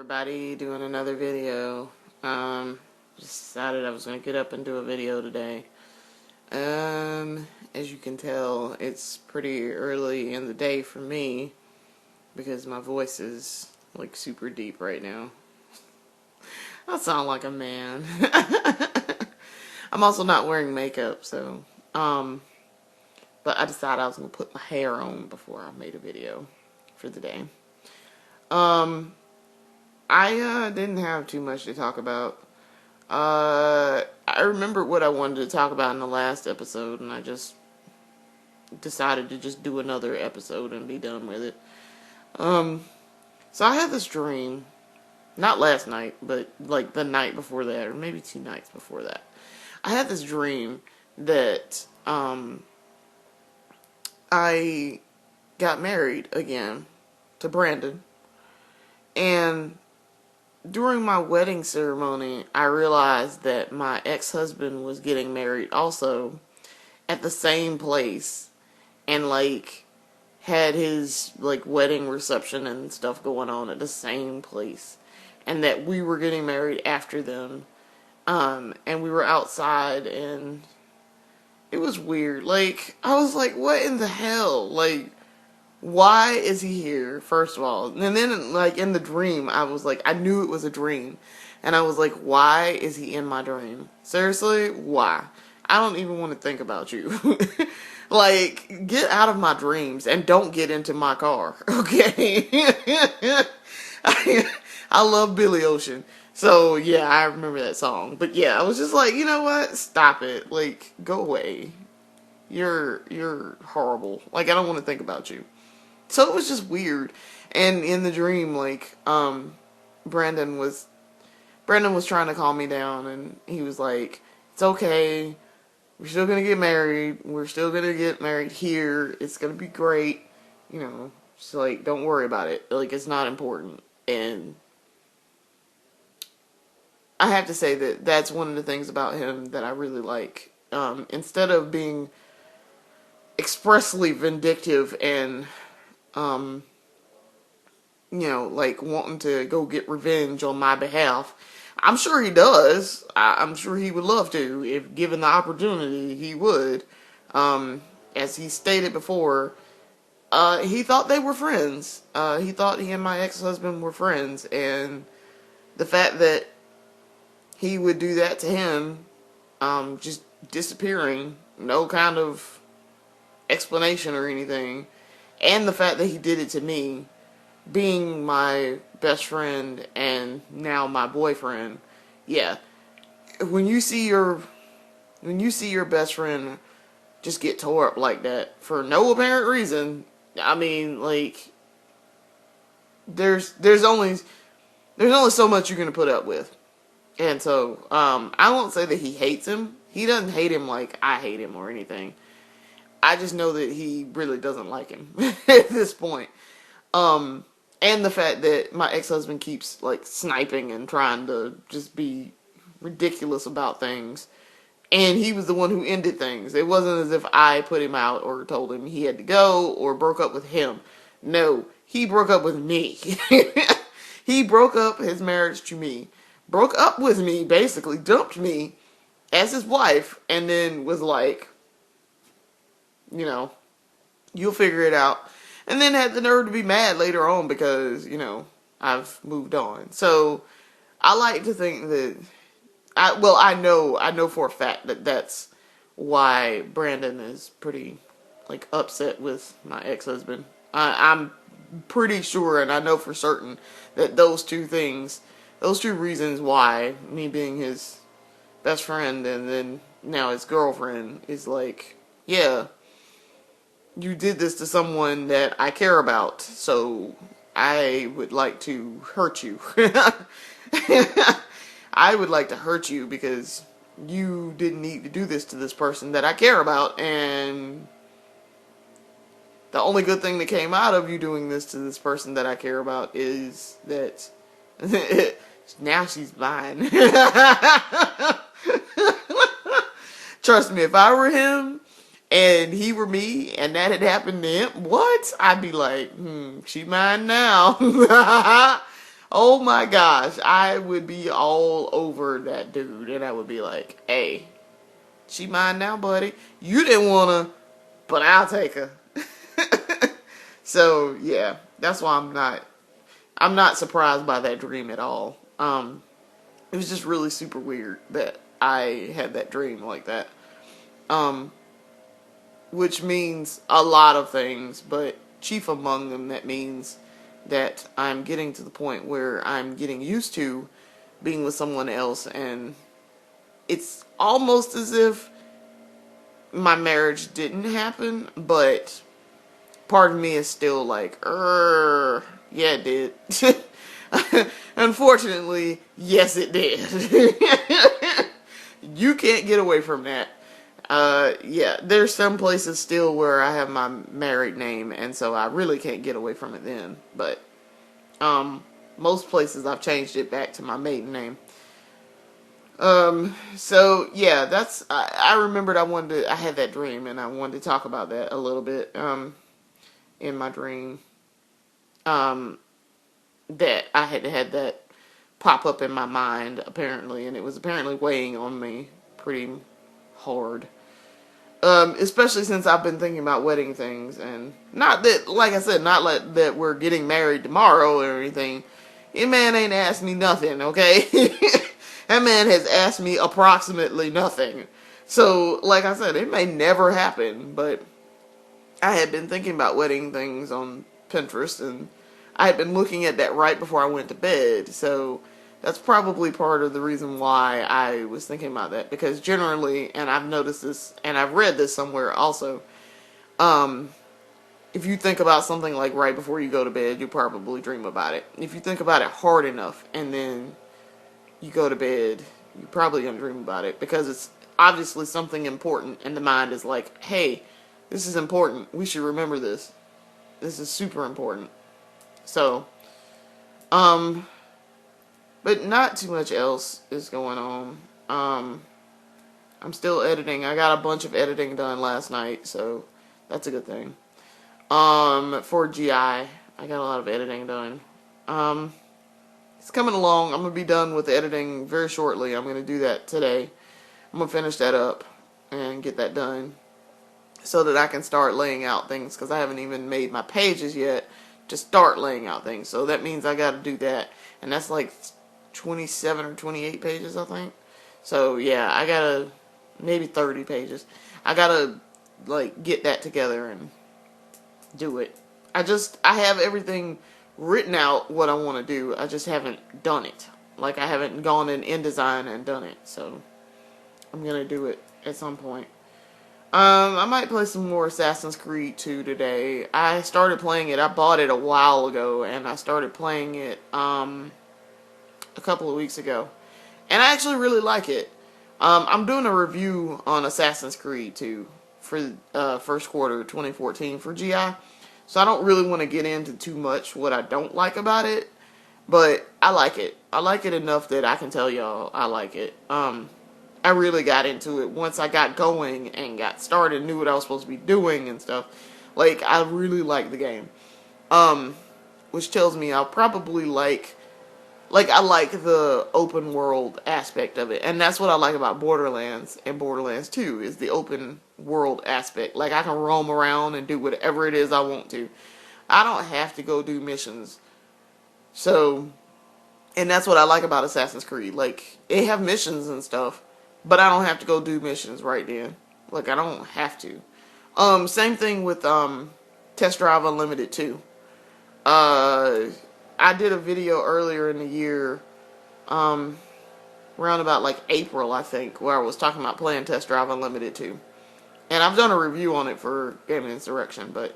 everybody, doing another video. Just decided I was going to get up and do a video today. As you can tell, it's pretty early in the day for me because my voice is like super deep right now. I sound like a man. I'm also not wearing makeup, so but I decided I was going to put my hair on before I made a video for the day. I didn't have too much to talk about. I remember what I wanted to talk about in the last episode, and I just decided to just do another episode and be done with it. So I had this dream, not last night, but like the night before that, or maybe 2 nights before that. I had this dream that, I got married again to Brandon, and during my wedding ceremony, I realized that my ex-husband was getting married also at the same place, and like had his like wedding reception and stuff going on at the same place, and that we were getting married after them. And we were outside, and it was weird. Like, I was like, what in the hell? Like, why is he here, first of all? And then, like, in the dream, I was like, I knew it was a dream. And I was like, why is he in my dream? Seriously? Why? I don't even want to think about you. Like, get out of my dreams and don't get into my car, okay? I love Billy Ocean. So, yeah, I remember that song. But, yeah, I was just like, you know what? Stop it. Like, go away. You're horrible. Like, I don't want to think about you. So it was just weird. And in the dream, like, Brandon was trying to calm me down, and he was like, it's okay. We're still going to get married. We're still going to get married here. It's going to be great. You know, just like, don't worry about it. Like, it's not important. And I have to say that that's one of the things about him that I really like. Instead of being expressly vindictive and, you know, like wanting to go get revenge on my behalf, I'm sure he does. I'm sure he would love to. If given the opportunity, he would. As he stated before, he thought they were friends. He thought he and my ex-husband were friends, and the fact that he would do that to him, just disappearing, no kind of explanation or anything, and the fact that he did it to me, being my best friend and now my boyfriend, yeah. When you see your best friend just get tore up like that for no apparent reason, I mean, like, there's only so much you're gonna put up with. And so, I won't say that he hates him. He doesn't hate him like I hate him or anything. I just know that he really doesn't like him at this point. And the fact that my ex-husband keeps, like, sniping and trying to just be ridiculous about things. And he was the one who ended things. It wasn't as if I put him out or told him he had to go or broke up with him. No, he broke up with me. He broke up his marriage to me. Broke up with me, basically, dumped me as his wife, and then was like, you know, you'll figure it out. And then had the nerve to be mad later on because, you know, I've moved on. So, I like to think that, I know for a fact that that's why Brandon is pretty, like, upset with my ex-husband. I'm pretty sure, and I know for certain, that those two reasons why, me being his best friend and then now his girlfriend, is like, yeah, you did this to someone that I care about, so I would like to hurt you. I would like to hurt you because you didn't need to do this to this person that I care about, and the only good thing that came out of you doing this to this person that I care about is that now she's mine. Trust me, if I were him and he were me and that had happened to him, what? I'd be like, she mine now. Oh my gosh, I would be all over that dude, and I would be like, "Hey, she mine now, buddy. You didn't wanna, but I'll take her." So yeah, that's why I'm not surprised by that dream at all. It was just really super weird that I had that dream like that. Um, which means a lot of things, but chief among them, that means that I'm getting to the point where I'm getting used to being with someone else, and it's almost as if my marriage didn't happen, but part of me is still like, yeah, it did. Unfortunately, yes, it did. You can't get away from that. Yeah, there's some places still where I have my married name, and so I really can't get away from it then. But, most places I've changed it back to my maiden name. So yeah, I remembered I had that dream, and I wanted to talk about that a little bit, in my dream. Um, that I had that pop up in my mind, apparently, and it was apparently weighing on me pretty hard. Especially since I've been thinking about wedding things, and not that, like I said, not like that we're getting married tomorrow or anything. That man ain't asked me nothing, okay? That man has asked me approximately nothing. So, like I said, it may never happen, but I had been thinking about wedding things on Pinterest, and I had been looking at that right before I went to bed, so that's probably part of the reason why I was thinking about that, because generally, and I've noticed this, and I've read this somewhere also, um, if you think about something like right before you go to bed, you probably dream about it. If you think about it hard enough, and then you go to bed, you're probably going to dream about it, because it's obviously something important, and the mind is like, hey, this is important, we should remember this. This is super important. So, but not too much else is going on. I'm still editing. I got a bunch of editing done last night, so that's a good thing. For GI, I got a lot of editing done. It's coming along. I'm gonna be done with editing very shortly. I'm gonna do that today. I'm gonna finish that up and get that done so that I can start laying out things, because I haven't even made my pages yet to start laying out things. So that means I got to do that, and that's like 27 or 28 pages, I think. So yeah, I gotta, maybe 30 pages. I gotta like get that together and do it. I have everything written out what I want to do. I just haven't done it. Like, I haven't gone in InDesign and done it. So I'm gonna do it at some point. I might play some more Assassin's Creed 2 today. I started playing it. I bought it a while ago, and I started playing it a couple of weeks ago, and I actually really like it. I'm doing a review on Assassin's Creed 2 for first quarter 2014 for GI, so I don't really want to get into too much what I don't like about it, but I like it. I like it enough that I can tell y'all I like it. I really got into it once I got going and got started, knew what I was supposed to be doing and stuff. Like, I really like the game. Which tells me I'll probably I like the open world aspect of it. And that's what I like about Borderlands and Borderlands 2, is the open world aspect. Like, I can roam around and do whatever it is I want to. I don't have to go do missions. So, and that's what I like about Assassin's Creed. Like, they have missions and stuff, but I don't have to go do missions right then. Like, I don't have to. Same thing with Test Drive Unlimited 2. I did a video earlier in the year, around about like April, I think, where I was talking about playing Test Drive Unlimited 2. And I've done a review on it for Gaming Insurrection, but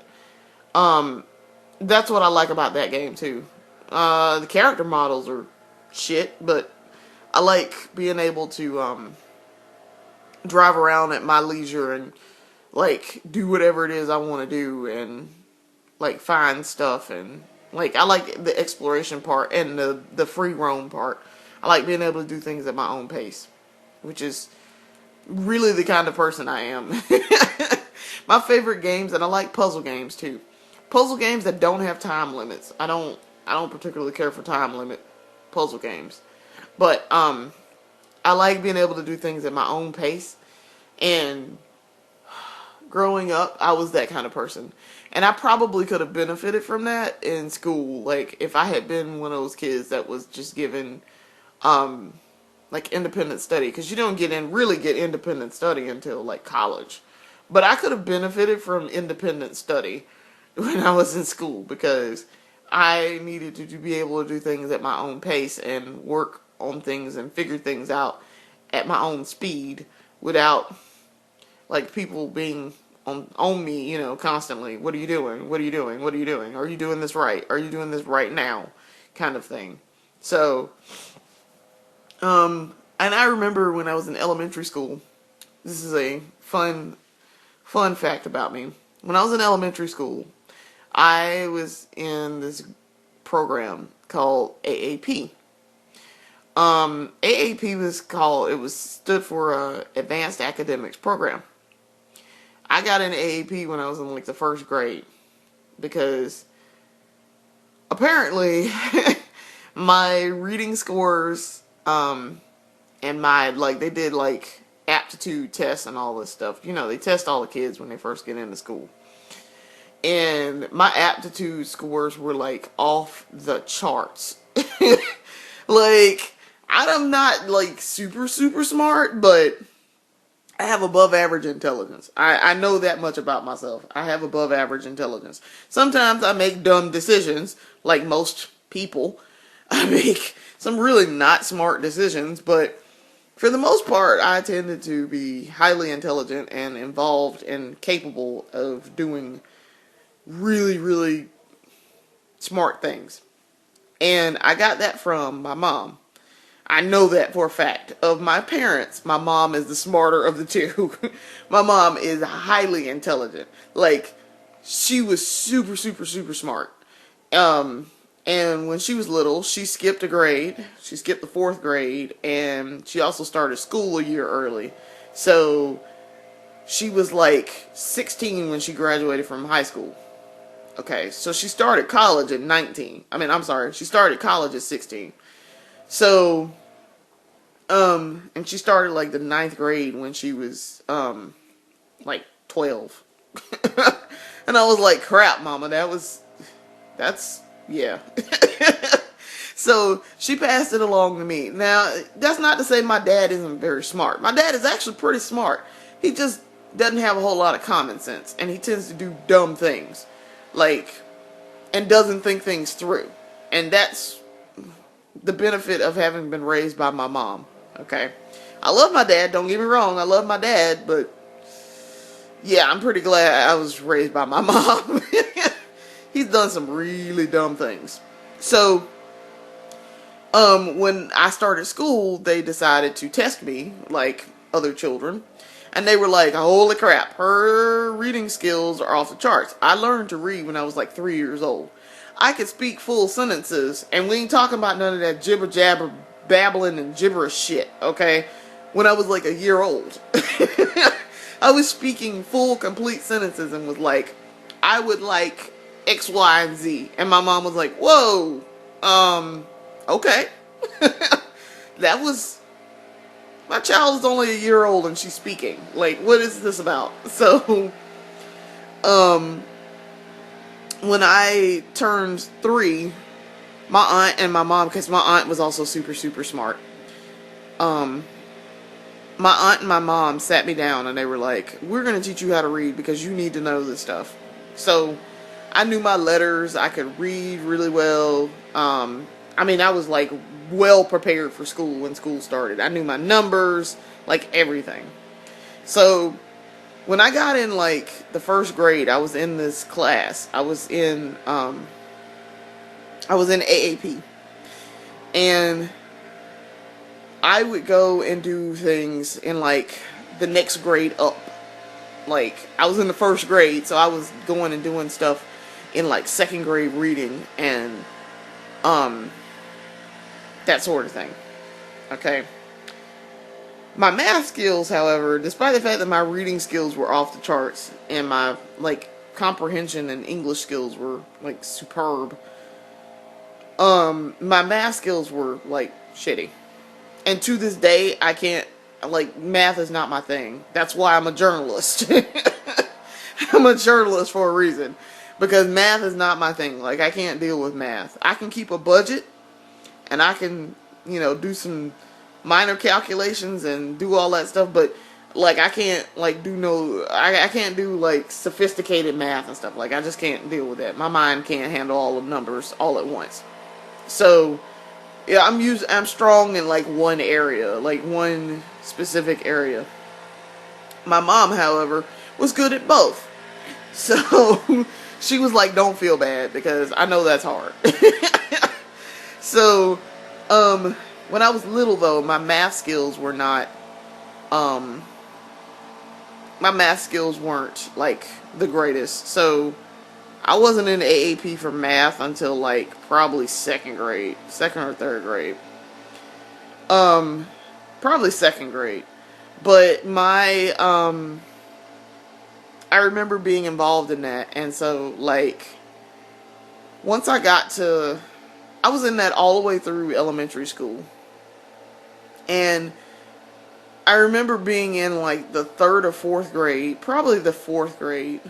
that's what I like about that game too. The character models are shit, but I like being able to drive around at my leisure and like do whatever it is I want to do, and like find stuff, and like I like the exploration part and the free roam part. I like being able to do things at my own pace, which is really the kind of person I am. My favorite games, and I like puzzle games too. Puzzle games that don't have time limits. I don't I don't particularly care for time limit puzzle games. But I like being able to do things at my own pace. And growing up, I was that kind of person. And I probably could have benefited from that in school. Like, if I had been one of those kids that was just given, like, independent study. Because you don't really get independent study until, like, college. But I could have benefited from independent study when I was in school. Because I needed to be able to do things at my own pace and work on things and figure things out at my own speed without, like, people being on me, constantly. What are you doing? What are you doing? What are you doing? Are you doing this right? Are you doing this right now? Kind of thing. So, and I remember when I was in elementary school, this is a fun fact about me. When I was in elementary school, I was in this program called AAP. AAP stood for Advanced Academics Program. I got in AAP when I was in like the first grade because apparently my reading scores, and they did like aptitude tests and all this stuff. They test all the kids when they first get into school. And my aptitude scores were like off the charts. Like, I'm not like super, super smart, but I have above average intelligence. I know that much about myself. I have above average intelligence. Sometimes I make dumb decisions, like most people. I make some really not smart decisions, but for the most part, I tended to be highly intelligent and involved and capable of doing really, really smart things. And I got that from my mom. I know that for a fact. Of my parents, my mom is the smarter of the two. My mom is highly intelligent. Like, she was super, super, super smart. And when she was little, she skipped a grade. She skipped the 4th grade, and she also started school a year early. So, she was like 16 when she graduated from high school. Okay, so she started college at 19. She started college at 16. So, and she started like the 9th grade when she was, like 12. And I was like, crap, mama, yeah. So, she passed it along to me. Now, that's not to say my dad isn't very smart. My dad is actually pretty smart. He just doesn't have a whole lot of common sense. And he tends to do dumb things. And doesn't think things through. And that's the benefit of having been raised by my mom. Okay? I love my dad, don't get me wrong. I love my dad, but yeah, I'm pretty glad I was raised by my mom. He's done some really dumb things. So, when I started school, they decided to test me like other children. And they were like, holy crap, her reading skills are off the charts. I learned to read when I was like 3 years old. I could speak full sentences, and we ain't talking about none of that jibber jabber, babbling and gibberish shit, okay? When I was like a year old. I was speaking full, complete sentences and was like, I would like X, Y, and Z. And my mom was like, whoa, okay. My child is only a year old and she's speaking. Like, what is this about? So, when I turned 3, my aunt and my mom, because my aunt was also super, super smart, my aunt and my mom sat me down and they were like, we're going to teach you how to read because you need to know this stuff. So, I knew my letters. I could read really well. I was like well prepared for school when school started. I knew my numbers, like everything. So, when I got in like the 1st grade, I was in this class. I was in AAP. And I would go and do things in like the next grade up. Like, I was in the 1st grade, so I was going and doing stuff in like 2nd grade reading and that sort of thing. Okay. My math skills, however, despite the fact that my reading skills were off the charts and my like comprehension and English skills were like superb, My math skills were like shitty. And to this day, I can't, like, math is not my thing. That's why I'm a journalist. I'm a journalist for a reason. Because math is not my thing. Like, I can't deal with math. I can keep a budget, and I can, do some minor calculations and do all that stuff, but, like, I can't, like, I can't do, like, sophisticated math and stuff. Like, I just can't deal with that. My mind can't handle all the numbers all at once. So, yeah, I'm strong in like one area, like one specific area. My mom, however, was good at both. So she was like, "Don't feel bad because I know that's hard." So, when I was little though, um my math skills weren't like the greatest. So I wasn't in AAP for math until like probably second or third grade. Probably second grade. But I remember being involved in that, and so like once I was in that all the way through elementary school, and I remember being in like the third or fourth grade, probably the fourth grade.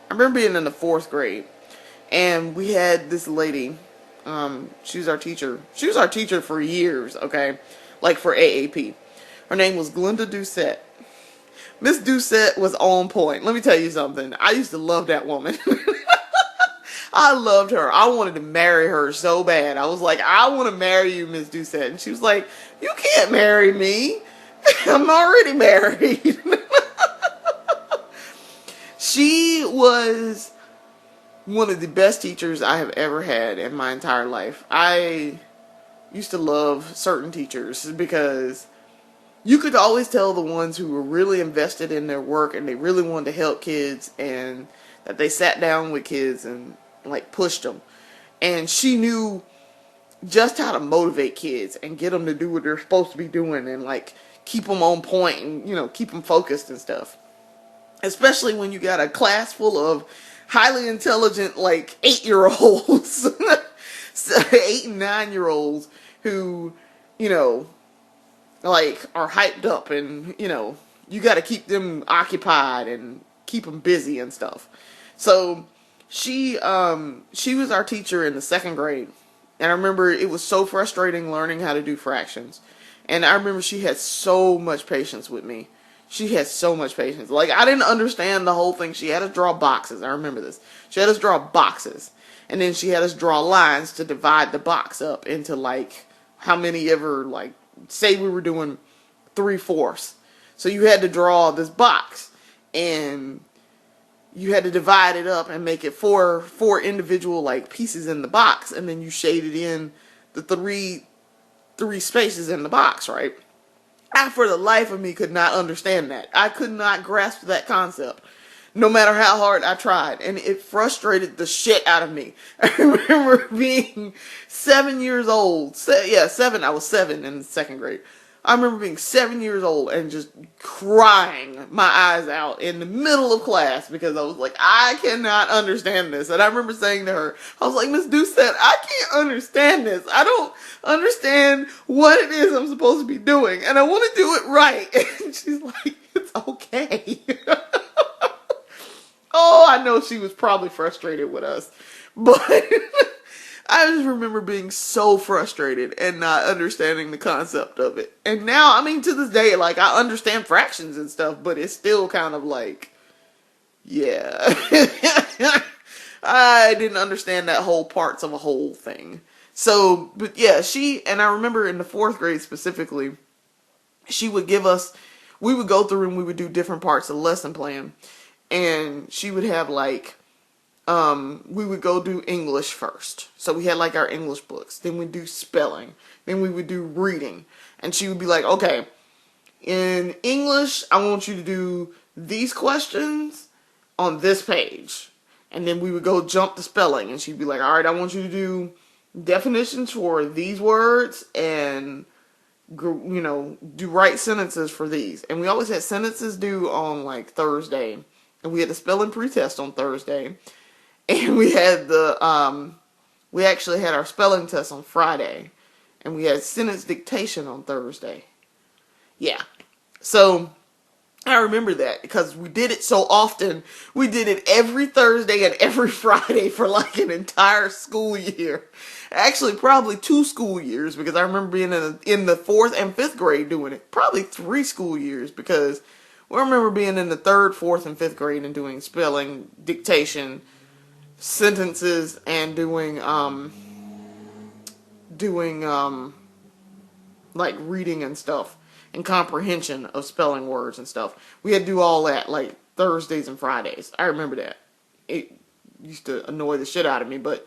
I remember being in the fourth grade, and we had this lady. She was our teacher. She was our teacher for years, okay? Like for AAP. Her name was Glenda Doucette. Miss Doucette was on point. Let me tell you something. I used to love that woman. I loved her. I wanted to marry her so bad. I was like, I want to marry you, Miss Doucette. And she was like, you can't marry me. I'm already married. She was one of the best teachers I have ever had in my entire life. I used to love certain teachers because you could always tell the ones who were really invested in their work and they really wanted to help kids and that they sat down with kids and like pushed them. And she knew just how to motivate kids and get them to do what they're supposed to be doing and like keep them on point and keep them focused and stuff. Especially when you got a class full of highly intelligent, like 8-year-olds, 8 and 9-year-olds who, like are hyped up and, you got to keep them occupied and keep them busy and stuff. So she was our teacher in the second grade. And I remember it was so frustrating learning how to do fractions. And I remember she had so much patience with me. She had so much patience. Like, I didn't understand the whole thing. She had us draw boxes. I remember this. She had us draw boxes. And then she had us draw lines to divide the box up into, like, how many ever, like, say we were doing 3/4. So you had to draw this box. And you had to divide it up and make it four individual, like, pieces in the box. And then you shaded in the three spaces in the box, right? I, for the life of me, could not understand that. I could not grasp that concept, no matter how hard I tried. And it frustrated the shit out of me. I remember being 7 years old. I was 7 in the second grade. I remember being 7 years old and just crying my eyes out in the middle of class because I was like, I cannot understand this. And I remember saying to her, I was like, Miss Doucette, I can't understand this. I don't understand what it is I'm supposed to be doing. And I want to do it right. And she's like, it's okay. Oh, I know she was probably frustrated with us. But I just remember being so frustrated and not understanding the concept of it. And now, I mean, to this day, like, I understand fractions and stuff, but it's still kind of like, yeah. I didn't understand that whole parts of a whole thing. So, but yeah, and I remember in the fourth grade specifically, we would go through and we would do different parts of the lesson plan. And she would have like, we would go do English first. So we had like our English books. Then we'd do spelling. Then we would do reading. And she would be like, okay, in English, I want you to do these questions on this page. And then we would go jump to spelling. And she'd be like, all right, I want you to do definitions for these words and, do right sentences for these. And we always had sentences due on like Thursday. And we had the spelling pretest on Thursday. And we had the We actually had our spelling test on Friday, and we had sentence dictation on Thursday. Yeah. So I remember that because we did it so often. We did it every Thursday and every Friday for like an entire school year. Actually, probably 2 school years, because I remember being in the 4th and 5th grade doing it. Probably 3 school years, because we remember being in the 3rd, 4th, and 5th grade and doing spelling, dictation, sentences, and doing like reading and stuff, and comprehension of spelling words and stuff. We had to do all that like Thursdays and Fridays. I remember that. It used to annoy the shit out of me, but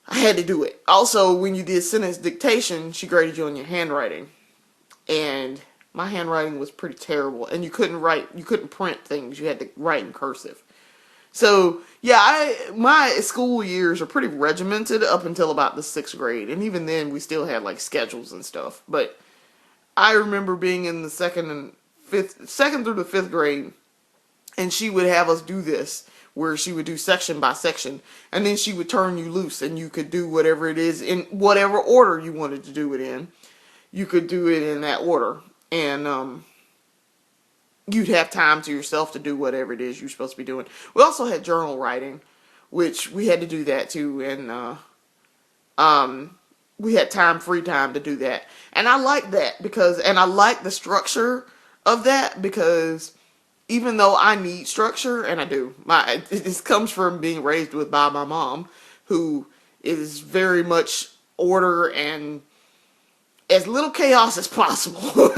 I had to do it. Also, when you did sentence dictation, she graded you on your handwriting. And my handwriting was pretty terrible. And you couldn't print things. You had to write in cursive. So, yeah, my school years are pretty regimented up until about the 6th grade. And even then, we still had, like, schedules and stuff. But I remember being in the 2nd through the 5th grade, and she would have us do this, where she would do section by section, and then she would turn you loose, and you could do whatever it is in whatever order you wanted to do it in. You could do it in that order, and you'd have time to yourself to do whatever it is you're supposed to be doing. We also had journal writing, which we had to do that too, and we had free time to do that. And I like that and I like the structure of that, because even though I need structure, and I do, this comes from being raised by my mom, who is very much order and as little chaos as possible.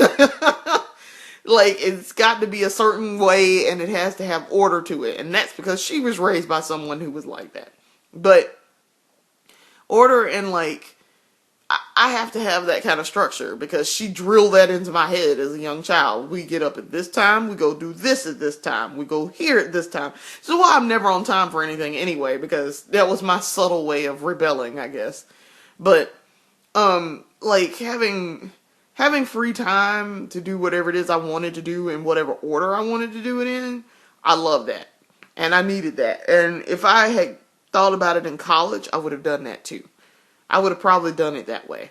Like, it's got to be a certain way, and it has to have order to it. And that's because she was raised by someone who was like that. But order and, like, I have to have that kind of structure, because she drilled that into my head as a young child. We get up at this time, we go do this at this time, we go here at this time. So why I'm never on time for anything anyway, because that was my subtle way of rebelling, I guess. But, like, having free time to do whatever it is I wanted to do in whatever order I wanted to do it in, I love that. And I needed that. And if I had thought about it in college, I would have done that too. I would have probably done it that way.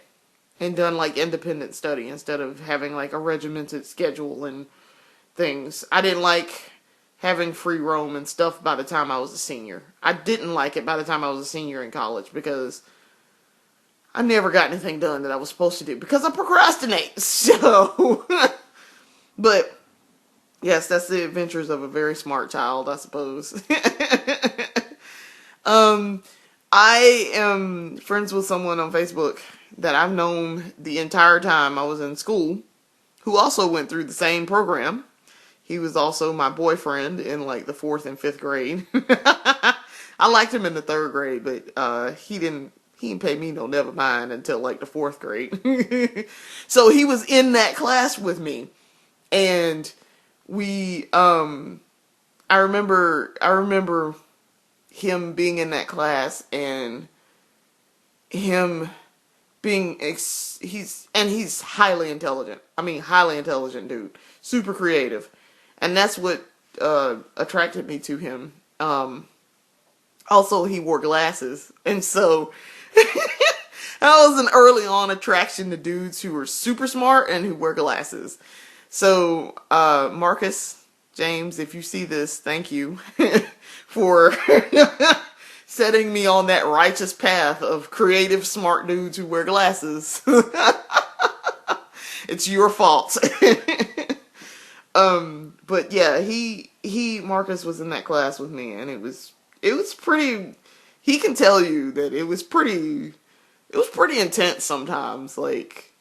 And done like independent study instead of having like a regimented schedule and things. I didn't like having free roam and stuff by the time I was a senior. I didn't like it by the time I was a senior in college, because I never got anything done that I was supposed to do, because I procrastinate. So, but yes, that's the adventures of a very smart child, I suppose. I am friends with someone on Facebook that I've known the entire time I was in school, who also went through the same program. He was also my boyfriend in like the 4th and 5th grade. I liked him in the 3rd grade, but he didn't pay me no never mind until like the 4th grade. So he was in that class with me, and I remember him being in that class, and him being he's highly intelligent. I mean, highly intelligent dude, super creative, and that's what attracted me to him. Also, he wore glasses, and so that was an early on attraction to dudes who were super smart and who wear glasses. So, Marcus, James, if you see this, thank you for setting me on that righteous path of creative, smart dudes who wear glasses. It's your fault. But yeah, Marcus was in that class with me, and it was pretty, he can tell you that it was pretty intense sometimes. Like,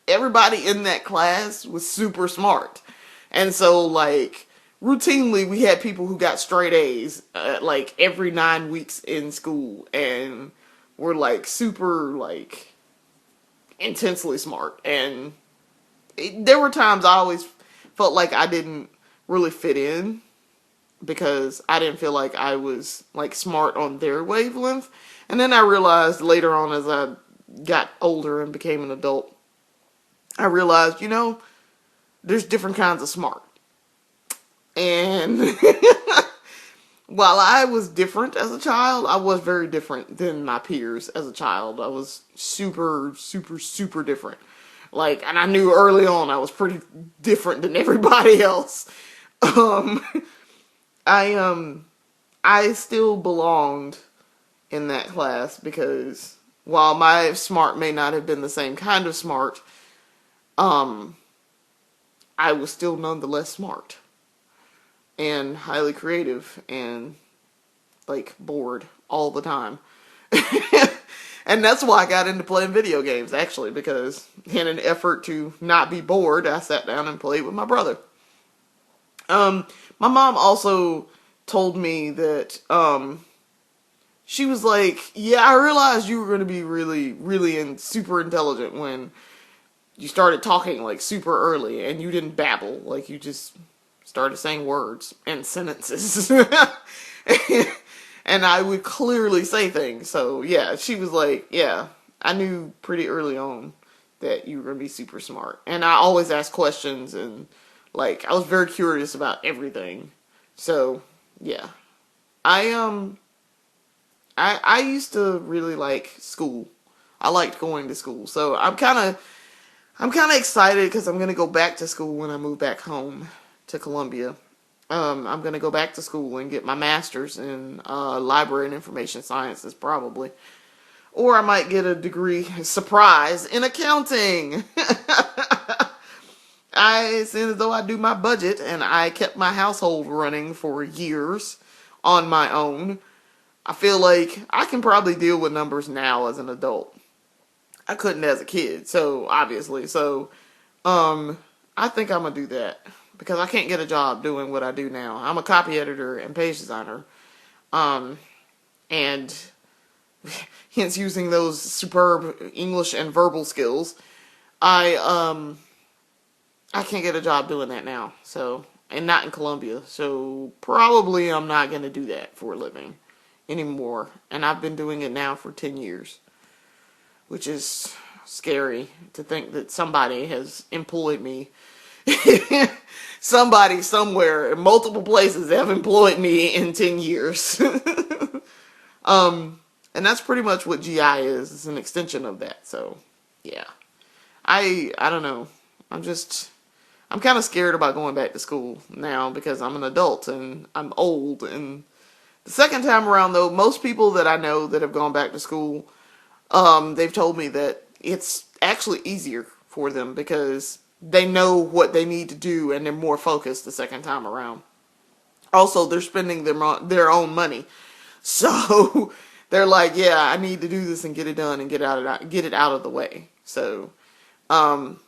everybody in that class was super smart. And so, like, routinely we had people who got straight A's, like, every 9 weeks in school, and were, like, super, like, intensely smart. And there were times I always felt like I didn't really fit in, because I didn't feel like I was, like, smart on their wavelength. And then I realized later on, as I got older and became an adult, I realized, there's different kinds of smart. And while I was different as a child, I was very different than my peers as a child. I was super, super, super different. Like, and I knew early on I was pretty different than everybody else. Um, I I still belonged in that class because while my smart may not have been the same kind of smart, um, I was still nonetheless smart and highly creative and like bored all the time. And that's why I got into playing video games, actually, because in an effort to not be bored, I sat down and played with my brother. My mom also told me that she was like, "Yeah, I realized you were going to be really, really and super intelligent when you started talking like super early, and you didn't babble, like you just started saying words and sentences." And I would clearly say things. So yeah, she was like, "Yeah, I knew pretty early on that you were gonna be super smart." And I always asked questions, and like I was very curious about everything. So yeah, I I used to really like school. I liked going to school. So I'm kind of excited because I'm gonna go back to school when I move back home to Columbia. I'm gonna go back to school and get my master's in library and information sciences, probably, or I might get a degree, surprise, in accounting. I, as soon as though I do my budget and I kept my household running for years on my own, I feel like I can probably deal with numbers now as an adult. I couldn't as a kid, so obviously, so um, I think I'm gonna do that because I can't get a job doing what I do now. I'm a copy editor and page designer, um, and hence using those superb English and verbal skills, I I can't get a job doing that now. So, and not in Columbia. So probably I'm not gonna do that for a living anymore. And I've been doing it now for 10 years, which is scary to think that somebody has employed me. Somebody somewhere in multiple places have employed me in 10 years. And that's pretty much what GI is. It's an extension of that. So, yeah. I don't know. I'm kind of scared about going back to school now because I'm an adult and I'm old. And the second time around, though, most people that I know that have gone back to school, they've told me that it's actually easier for them because they know what they need to do and they're more focused the second time around. Also, they're spending their own money, so they're like, "Yeah, I need to do this and get it done and get it out of the way." So, um,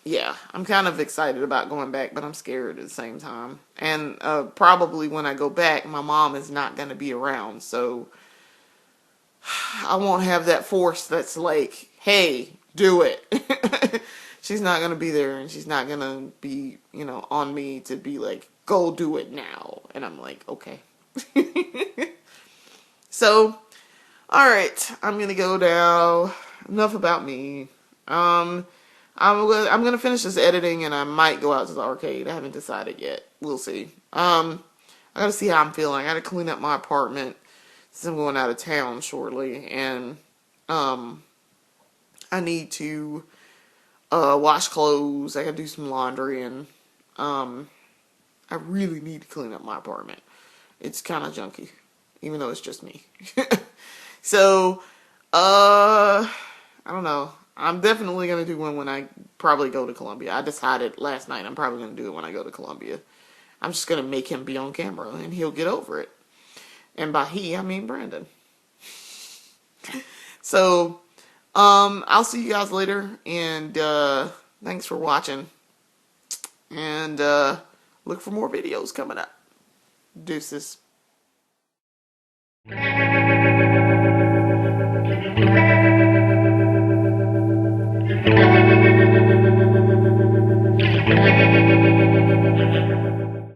yeah, I'm kind of excited about going back, but I'm scared at the same time. And probably when I go back, my mom is not going to be around, so I won't have that force that's like, "Hey, do it." She's not going to be there, and she's not going to be, on me to be like, "Go do it now." And I'm like, okay. So, all right, I'm going to go now. Enough about me. I'm gonna finish this editing, and I might go out to the arcade. I haven't decided yet. We'll see. I gotta see how I'm feeling. I gotta clean up my apartment since I'm going out of town shortly, and um, I need to wash clothes. I gotta do some laundry, and I really need to clean up my apartment. It's kind of junky, even though it's just me. So, I don't know. I'm definitely going to do one when I probably go to Columbia. I decided last night I'm probably going to do it when I go to Columbia. I'm just going to make him be on camera and he'll get over it. And by he, I mean Brandon. So, I'll see you guys later, and thanks for watching. And look for more videos coming up. Deuces.